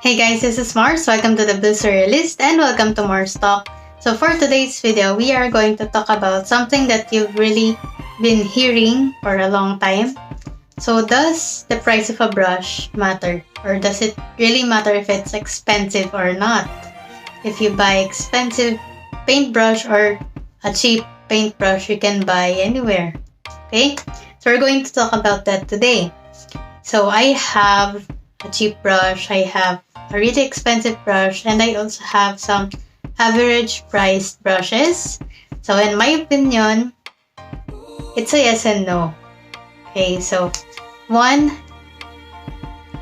Hey guys, this is Mars. Welcome to the Booster List and welcome to MarsTalks. So for today's video, we are going to talk about something that you've really been hearing for a long time. So does the price of a brush matter? Or does it really matter if it's expensive or not? If you buy expensive paintbrush or a cheap paintbrush, you can buy anywhere. Okay? So we're going to talk about that today. So I have a cheap brush, I have a really expensive brush, and I also have some average priced brushes. So in my opinion, it's a yes and no. Okay, so one,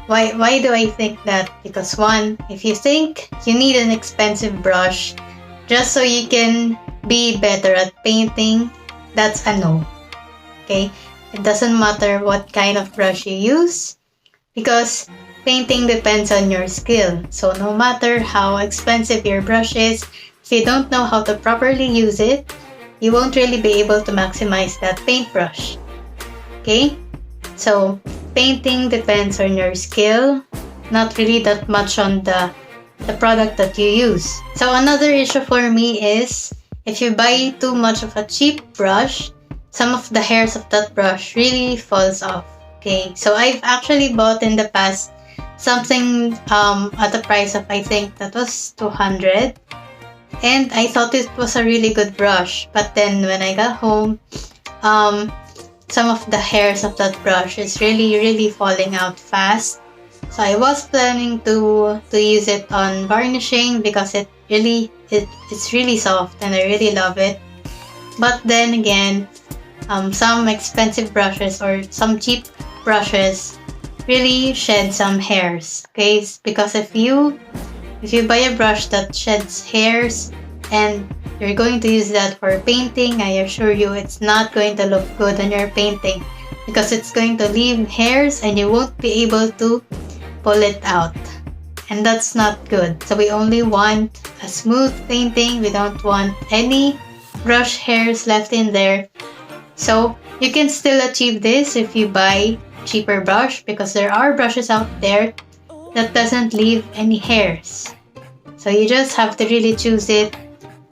why do I think that? Because one, if you think you need an expensive brush just so you can be better at painting, that's a no. Okay, it doesn't matter what kind of brush you use because painting depends on your skill. So no matter how expensive your brush is, if you don't know how to properly use it, you won't really be able to maximize that paintbrush. Okay? So painting depends on your skill, not really that much on the product that you use. So another issue for me is if you buy too much of a cheap brush, some of the hairs of that brush really falls off. Okay, so I've actually bought in the past something at the price of, I think that was 200, and I thought it was a really good brush, but then when I got home, some of the hairs of that brush is really falling out fast. So I was planning to use it on varnishing because it's really soft and I really love it. But then again, some expensive brushes or some cheap brushes really shed some hairs. Okay, because if you buy a brush that sheds hairs and you're going to use that for painting, I assure you it's not going to look good on your painting because it's going to leave hairs and you won't be able to pull it out, and that's not good. So we only want a smooth painting. We don't want any brush hairs left in there. So you can still achieve this if you buy cheaper brush because there are brushes out there that doesn't leave any hairs. So you just have to really choose it,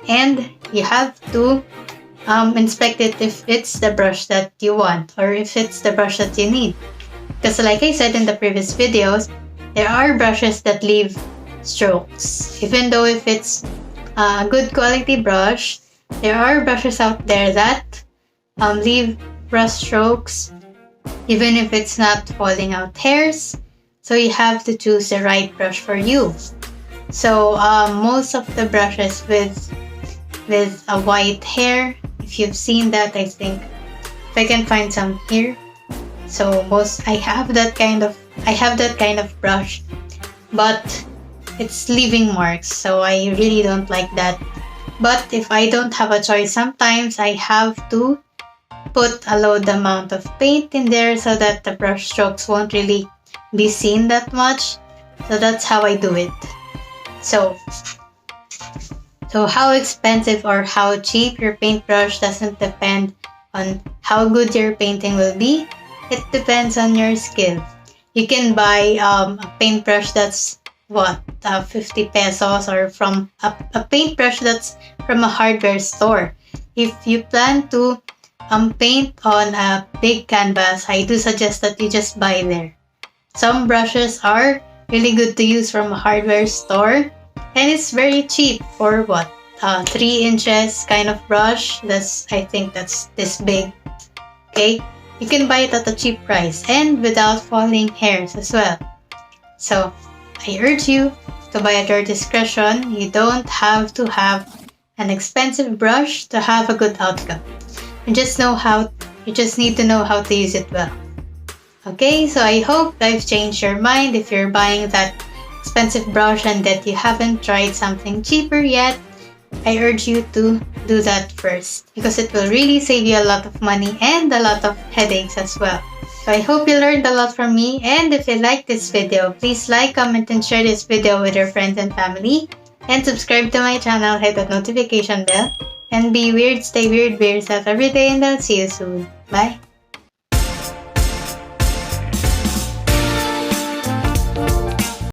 and you have to inspect it if it's the brush that you want or if it's the brush that you need. Because like I said in the previous videos, there are brushes that leave strokes. Even though if it's a good quality brush, there are brushes out there that leave brush strokes even if it's not falling out hairs. So you have to choose the right brush for you. So most of the brushes with a white hair, if you've seen that, I think if I can find some here. So I have that kind of brush, but it's leaving marks, so I really don't like that. But if I don't have a choice, sometimes I have to put a low amount of paint in there so that the brush strokes won't really be seen that much. So that's how I do it. So how expensive or how cheap your paintbrush doesn't depend on how good your painting will be. It depends on your skill. You can buy a paintbrush that's 50 pesos or from a paintbrush that's from a hardware store. If you plan to paint on a big canvas, I do suggest that you just buy there. Some brushes are really good to use from a hardware store, and it's very cheap for 3 inches kind of brush. I think that's this big. Okay, you can buy it at a cheap price and without falling hairs as well. So I urge you to buy at your discretion. You don't have to have an expensive brush to have a good outcome. You just need to know how to use it well. Okay, so I hope I've changed your mind if you're buying that expensive brush and that you haven't tried something cheaper yet. I urge you to do that first because it will really save you a lot of money and a lot of headaches as well. So I hope you learned a lot from me, and if you like this video, please like, comment, and share this video with your friends and family. And subscribe to my channel, hit the notification bell, and be weird, stay weird, be yourself every day, and I'll see you soon. Bye!